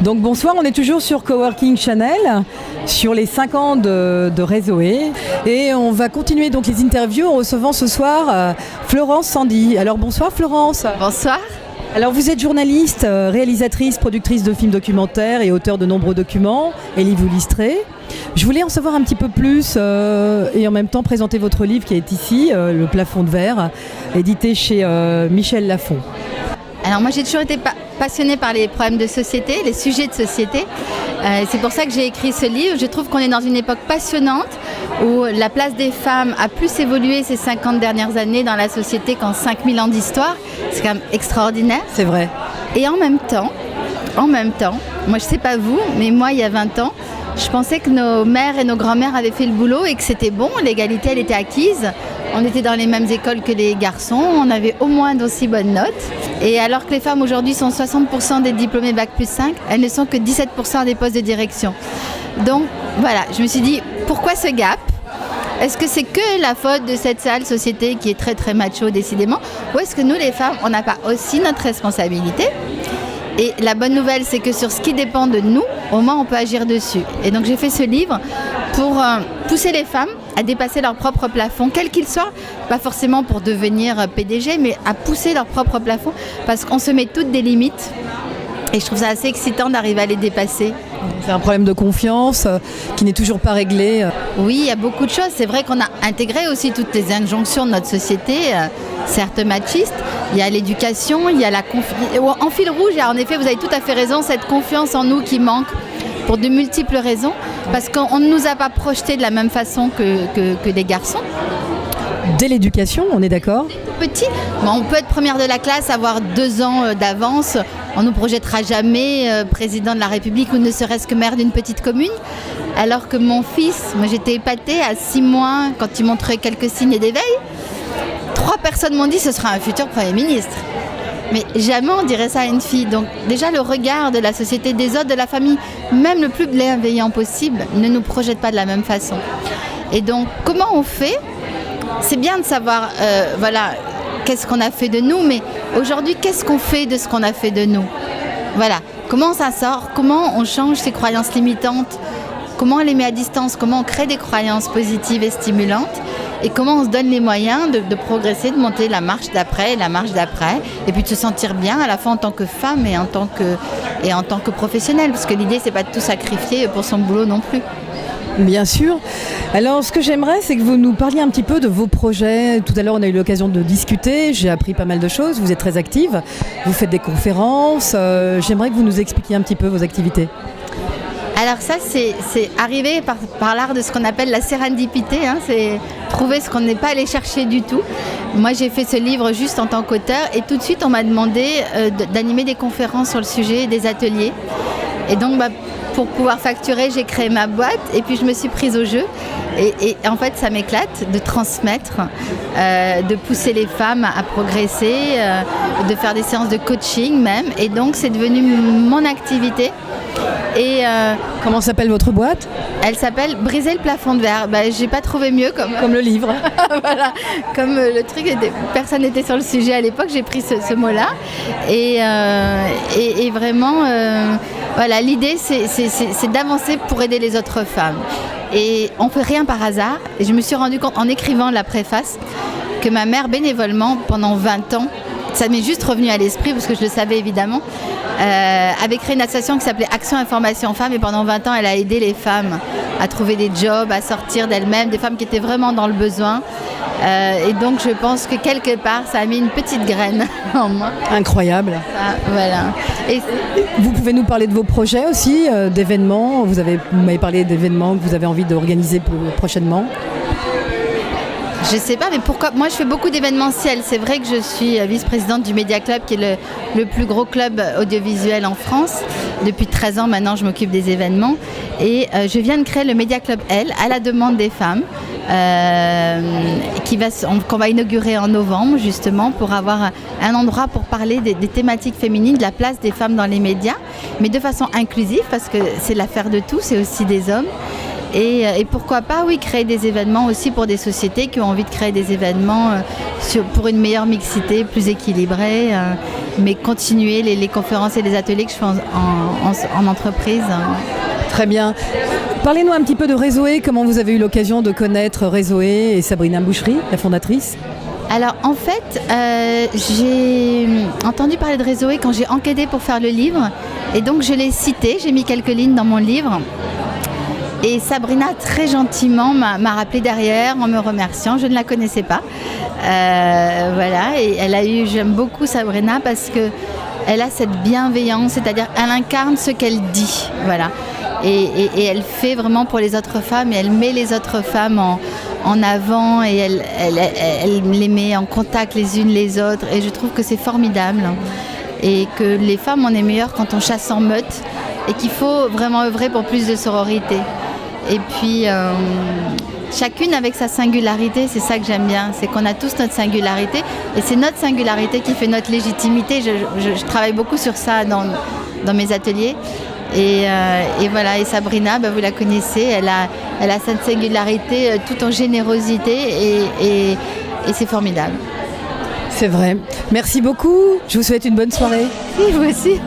Donc bonsoir, on est toujours sur Coworking Channel, sur les 5 ans de Réseaué. Et on va continuer donc les interviews en recevant ce soir Florence Sandy. Alors bonsoir Florence. Bonsoir. Alors vous êtes journaliste, réalisatrice, productrice de films documentaires et auteur de nombreux documents et livres illustrés. Je voulais en savoir un petit peu plus et en même temps présenter votre livre qui est ici, Le plafond de verre, édité chez Michel Lafon. Alors moi j'ai toujours été passionnée par les problèmes de société, les sujets de société. C'est pour ça que j'ai écrit ce livre. Je trouve qu'on est dans une époque passionnante où la place des femmes a plus évolué ces 50 dernières années dans la société qu'en 5000 ans d'histoire. C'est quand même extraordinaire. C'est vrai. Et en même temps, moi je sais pas vous, mais moi il y a 20 ans, je pensais que nos mères et nos grands-mères avaient fait le boulot et que c'était bon, l'égalité elle était acquise. On était dans les mêmes écoles que les garçons, on avait au moins d'aussi bonnes notes. Et alors que les femmes aujourd'hui sont 60% des diplômés Bac+5, elles ne sont que 17% des postes de direction. Donc voilà, je me suis dit, pourquoi ce gap ? Est-ce que c'est que la faute de cette sale société qui est très très macho décidément ? Ou est-ce que nous les femmes, on n'a pas aussi notre responsabilité ? Et la bonne nouvelle, c'est que sur ce qui dépend de nous, au moins on peut agir dessus. Et donc j'ai fait ce livre pour pousser les femmes à dépasser leur propre plafond, quel qu'il soit, pas forcément pour devenir PDG, mais à pousser leur propre plafond, parce qu'on se met toutes des limites. Et je trouve ça assez excitant d'arriver à les dépasser. C'est un problème de confiance qui n'est toujours pas réglé. Oui, il y a beaucoup de choses. C'est vrai qu'on a intégré aussi toutes les injonctions de notre société, certes machistes. Il y a l'éducation, il y a la confiance. En fil rouge, en effet, vous avez tout à fait raison, cette confiance en nous qui manque pour de multiples raisons, parce qu'on ne nous a pas projetés de la même façon que des garçons. Dès l'éducation, on est d'accord ? Petit, on peut être première de la classe, avoir 2 ans d'avance. On ne nous projettera jamais président de la République ou ne serait-ce que maire d'une petite commune. Alors que mon fils, moi j'étais épatée à 6 mois quand il montrait quelques signes d'éveil. 3 personnes m'ont dit ce sera un futur Premier ministre. Mais jamais on dirait ça à une fille. Donc déjà le regard de la société, des autres, de la famille, même le plus bienveillant possible, ne nous projette pas de la même façon. Et donc comment on fait ? C'est bien de savoir, qu'est-ce qu'on a fait de nous, mais aujourd'hui, qu'est-ce qu'on fait de ce qu'on a fait de nous ? Voilà, comment ça sort ? Comment on change ces croyances limitantes ? Comment on les met à distance ? Comment on crée des croyances positives et stimulantes ? Et comment on se donne les moyens de progresser, de monter la marche d'après, et puis de se sentir bien à la fois en tant que femme et en tant que professionnelle, parce que l'idée, c'est pas de tout sacrifier pour son boulot non plus. Bien sûr. Alors, ce que j'aimerais, c'est que vous nous parliez un petit peu de vos projets. Tout à l'heure, on a eu l'occasion de discuter. J'ai appris pas mal de choses. Vous êtes très active. Vous faites des conférences. J'aimerais que vous nous expliquiez un petit peu vos activités. Alors ça, c'est arrivé par l'art de ce qu'on appelle la sérendipité. C'est trouver ce qu'on n'est pas allé chercher du tout. Moi, j'ai fait ce livre juste en tant qu'auteur. Et tout de suite, on m'a demandé d'animer des conférences sur le sujet, des ateliers. Et donc, pour pouvoir facturer, j'ai créé ma boîte et puis je me suis prise au jeu. Et en fait, ça m'éclate de transmettre, de pousser les femmes à progresser, de faire des séances de coaching même. Et donc, c'est devenu mon activité. Et comment s'appelle votre boîte ? Elle s'appelle Briser le plafond de verre. J'ai pas trouvé mieux comme le livre. Voilà, comme le truc personne n'était sur le sujet à l'époque, j'ai pris ce mot-là. Et vraiment, voilà, l'idée c'est d'avancer pour aider les autres femmes. Et on fait rien par hasard. Et je me suis rendu compte en écrivant la préface que ma mère bénévolement pendant 20 ans, ça m'est juste revenu à l'esprit parce que je le savais évidemment, avait créé une association qui s'appelait Action Information Femmes et pendant 20 ans elle a aidé les femmes à trouver des jobs, à sortir d'elles-mêmes, des femmes qui étaient vraiment dans le besoin. Et donc je pense que quelque part ça a mis une petite graine en moi. Incroyable. Voilà. Et vous pouvez nous parler de vos projets aussi, d'événements. Vous m'avez parlé d'événements que vous avez envie d'organiser prochainement. Je sais pas, mais pourquoi ? Moi, je fais beaucoup d'événementiels. C'est vrai que je suis vice-présidente du Media Club, qui est le plus gros club audiovisuel en France. Depuis 13 ans, maintenant, je m'occupe des événements. Et je viens de créer le Media Club L, à la demande des femmes, qu'on va inaugurer en novembre, justement, pour avoir un endroit pour parler des thématiques féminines, de la place des femmes dans les médias, mais de façon inclusive, parce que c'est l'affaire de tous, c'est aussi des hommes. Et pourquoi pas, oui, créer des événements aussi pour des sociétés qui ont envie de créer des événements pour une meilleure mixité, plus équilibrée. mais continuer les conférences et les ateliers que je fais en entreprise. Très bien. Parlez-nous un petit peu de Réseaué, comment vous avez eu l'occasion de connaître Réseaué et Sabrina Boucherie, la fondatrice? Alors en fait, j'ai entendu parler de Réseaué quand j'ai enquêté pour faire le livre, et donc je l'ai cité, j'ai mis quelques lignes dans mon livre. Et Sabrina, très gentiment, m'a rappelé derrière en me remerciant. Je ne la connaissais pas. Voilà. Et j'aime beaucoup Sabrina parce qu'elle a cette bienveillance, c'est-à-dire elle incarne ce qu'elle dit. Voilà. Et elle fait vraiment pour les autres femmes, et elle met les autres femmes en avant, et elle les met en contact les unes les autres. Et je trouve que c'est formidable. Et que les femmes, on est meilleures quand on chasse en meute, et qu'il faut vraiment œuvrer pour plus de sororité. Et puis, chacune avec sa singularité, c'est ça que j'aime bien, c'est qu'on a tous notre singularité, et c'est notre singularité qui fait notre légitimité. Je travaille beaucoup sur ça dans mes ateliers. Et voilà, et Sabrina, vous la connaissez, elle a cette singularité tout en générosité, et c'est formidable. C'est vrai. Merci beaucoup, je vous souhaite une bonne soirée. Oui, vous aussi.